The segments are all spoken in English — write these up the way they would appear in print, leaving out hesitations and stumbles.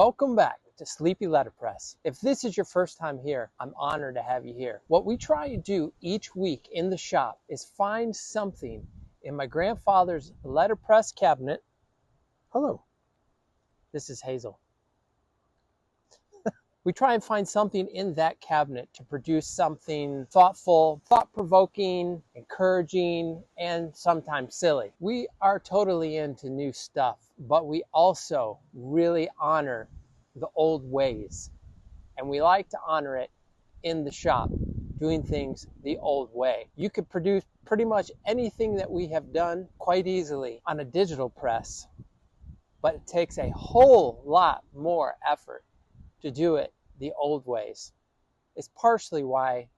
Welcome back to Sleepy Letterpress. If this is your first time here, I'm honored to have you here. What we try to do each week in the shop is find something in my grandfather's letterpress cabinet. Hello, this is Hazel. We try and find something in that cabinet to produce something thoughtful, thought-provoking, encouraging, and sometimes silly. We are totally into new stuff, but we also really honor the old ways. And we like to honor it in the shop, doing things the old way. You could produce pretty much anything that we have done quite easily on a digital press, but it takes a whole lot more effort to do it the old ways. It's partially why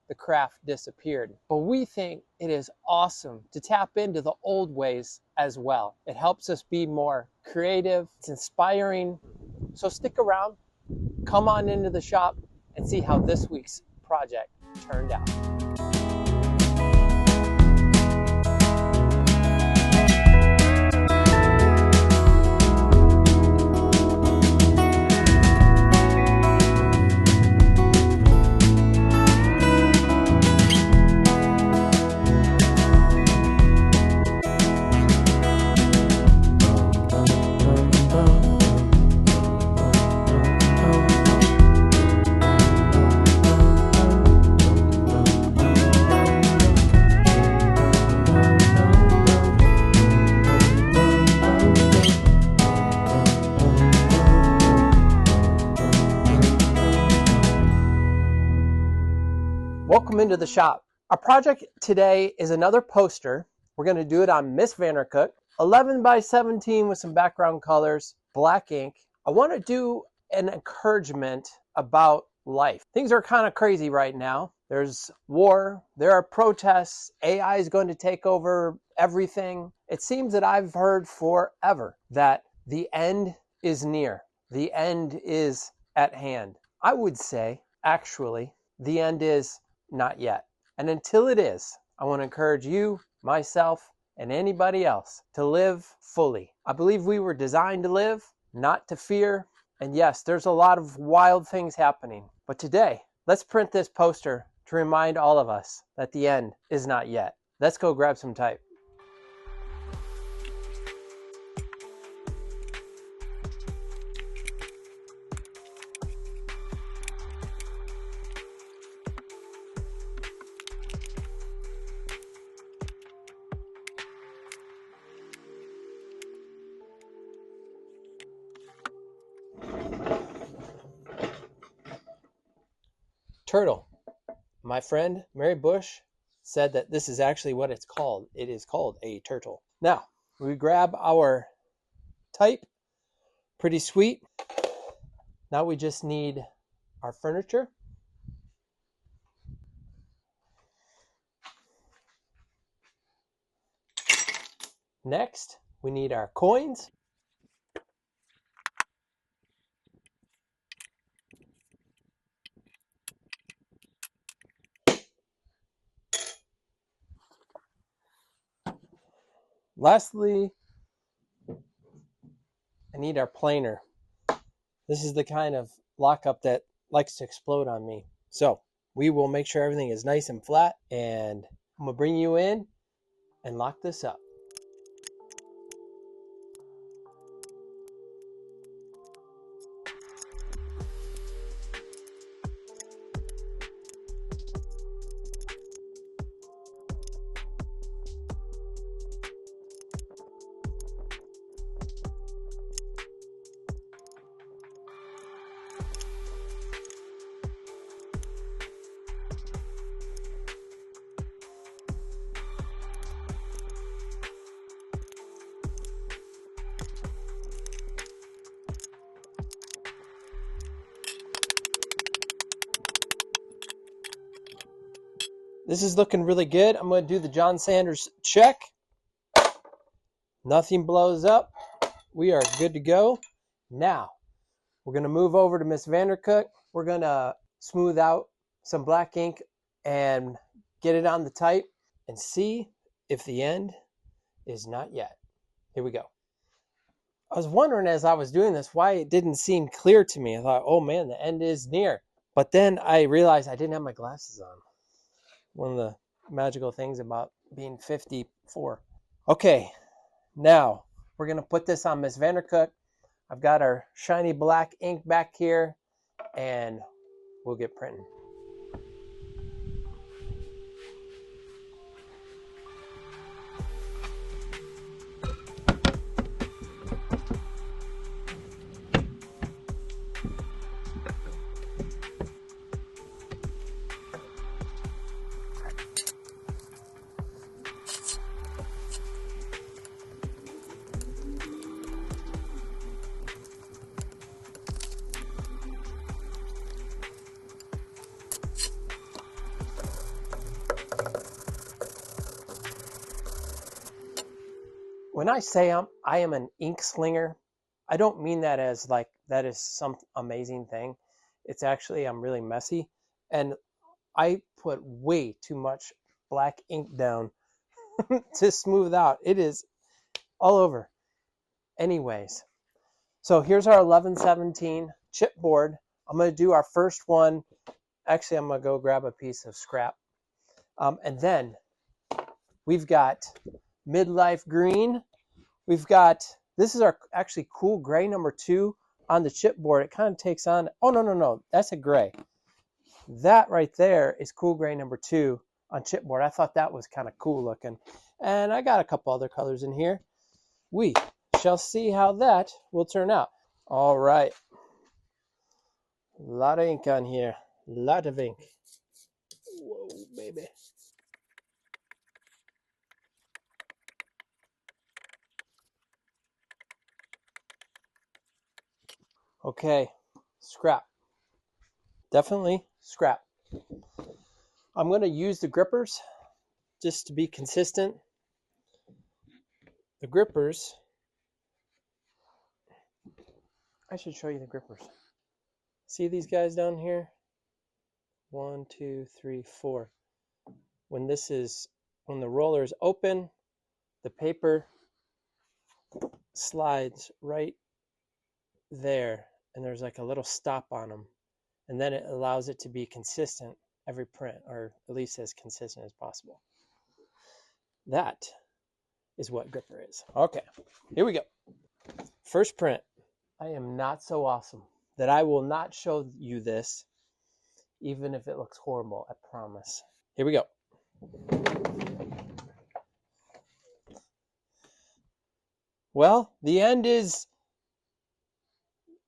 the craft disappeared. But we think it is awesome to tap into the old ways as well. It helps us be more creative. It's inspiring. So stick around, come on into the shop, and see how this week's project turned out. Welcome into the shop. Our project today is another poster. We're going to do it on Miss Vandercook, 11 by 17 with some background colors, black ink. I want to do an encouragement about life. Things are kind of crazy right now. There's war, there are protests, AI is going to take over everything. It seems that I've heard forever that the end is near. The end is at hand. I would say, actually, the end is not yet. And until it is, I want to encourage you, myself, and anybody else to live fully. I believe we were designed to live, not to fear. And yes, there's a lot of wild things happening. But today, let's print this poster to remind all of us that the end is not yet. Let's go grab some type. Turtle. My friend Mary Bush said that this is actually what it's called. It is called a turtle. Now, we grab our type. Pretty sweet. Now we just need our furniture. Next, we need our coins. Lastly, I need our planer. This is the kind of lockup that likes to explode on me. So we will make sure everything is nice and flat, and I'm gonna bring you in and lock this up. This is looking really good. I'm going to do the John Sanders check. Nothing blows up. We are good to go. Now, we're going to move over to Miss Vandercook. We're going to smooth out some black ink and get it on the type and see if the end is not yet. Here we go. I was wondering as I was doing this why it didn't seem clear to me. I thought, oh man, the end is near. But then I realized I didn't have my glasses on. One of the magical things about being 54. Okay, now we're going to put this on Miss Vandercook. I've got our shiny black ink back here, and we'll get printing. When I say I am an ink slinger, I don't mean that as like that is some amazing thing. It's actually I'm really messy, and I put way too much black ink down to smooth out. It is all over. Anyways, so here's our 1117 chipboard. I'm going to do our first one. Actually, I'm going to go grab a piece of scrap. And then we've got midlife green. We've got, this is our actually cool gray number 2 on the chipboard. It kind of takes on, oh, no, that's a gray. That right there is cool gray number 2 on chipboard. I thought that was kind of cool looking. And I got a couple other colors in here. We shall see how that will turn out. All right. A lot of ink on here. A lot of ink. Whoa, baby. Okay, scrap. Definitely scrap. I'm going to use the grippers just to be consistent. The grippers, I should show you the grippers. See these guys down here? 1, 2, 3, 4. When the roller is open, the paper slides right there, and there's like a little stop on them, and then it allows it to be consistent every print, or at least as consistent as possible. That is what gripper is. Okay, here we go. First print. I am not so awesome that I will not show you this, even if it looks horrible, I promise. Here we go. Well, the end is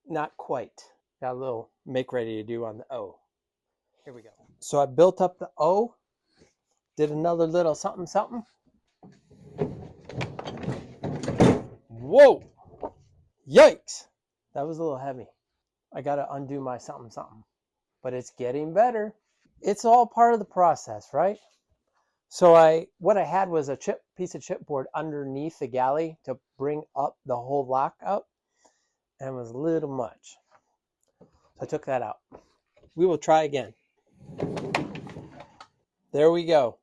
not quite. Got a little make ready to do on the O. Here we go. So I built up the O, did another little something, something. Whoa! Yikes! That was a little heavy. I got to undo my something, something. But it's getting better. It's all part of the process, right? So what I had was a piece of chipboard underneath the galley to bring up the whole lock up, and it was a little much. So I took that out. We will try again. There we go.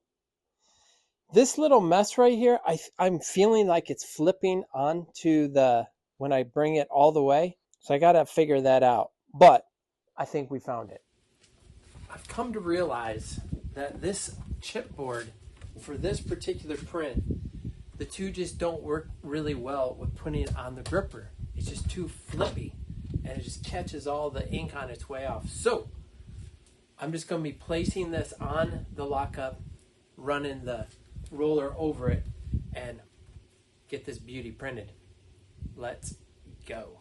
This little mess right here, I'm feeling like it's flipping onto when I bring it all the way. So I got to figure that out. But I think we found it. I've come to realize that this chipboard for this particular print, the two just don't work really well with putting it on the gripper. It's just too flippy, and it just catches all the ink on its way off. So I'm just going to be placing this on the lockup, running the roller over it, and get this beauty printed. Let's go.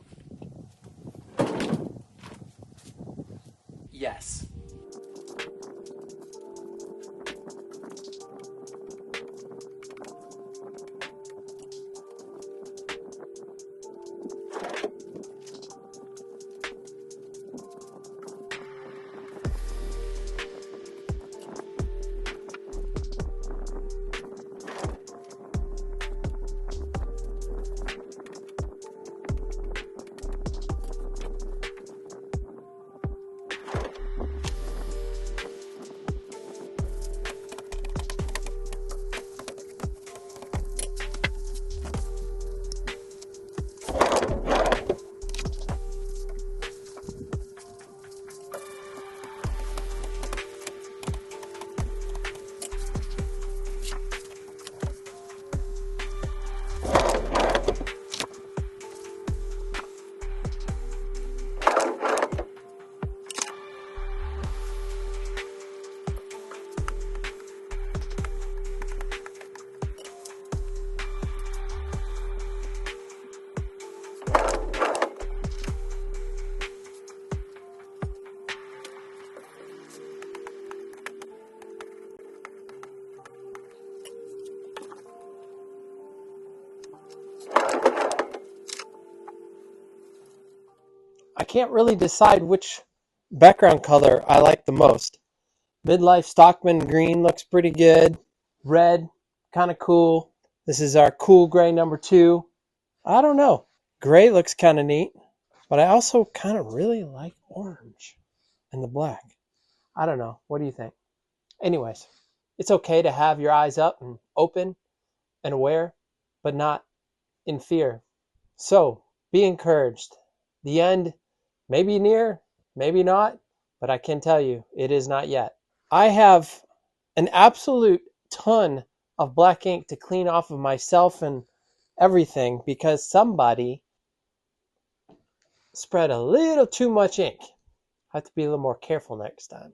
Yes. can't really decide which background color I like the most. Midlife Stockman green looks pretty good. Red, kind of cool. This is our cool gray number 2. I don't know. Gray looks kind of neat, but I also kind of really like orange and the black. I don't know. What do you think? Anyways, it's okay to have your eyes up and open and aware, but not in fear. So be encouraged. The end may be near, maybe not, but I can tell you it is not yet. I have an absolute ton of black ink to clean off of myself and everything because somebody spread a little too much ink. I have to be a little more careful next time.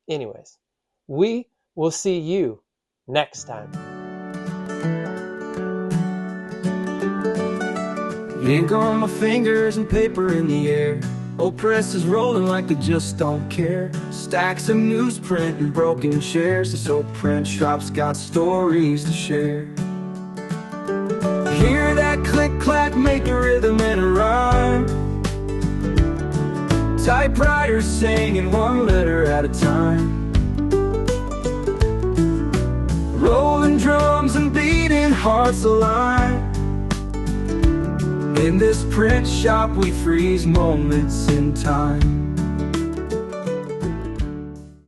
Anyways, we will see you next time. Ink on my fingers and paper in the air. Old press is rolling like they just don't care. Stacks of newsprint and broken chairs. This old print shop's got stories to share. Hear that click-clack, make a rhythm and a rhyme. Typewriters singing one letter at a time. Rolling drums and beating hearts align. In this print shop we freeze moments in time.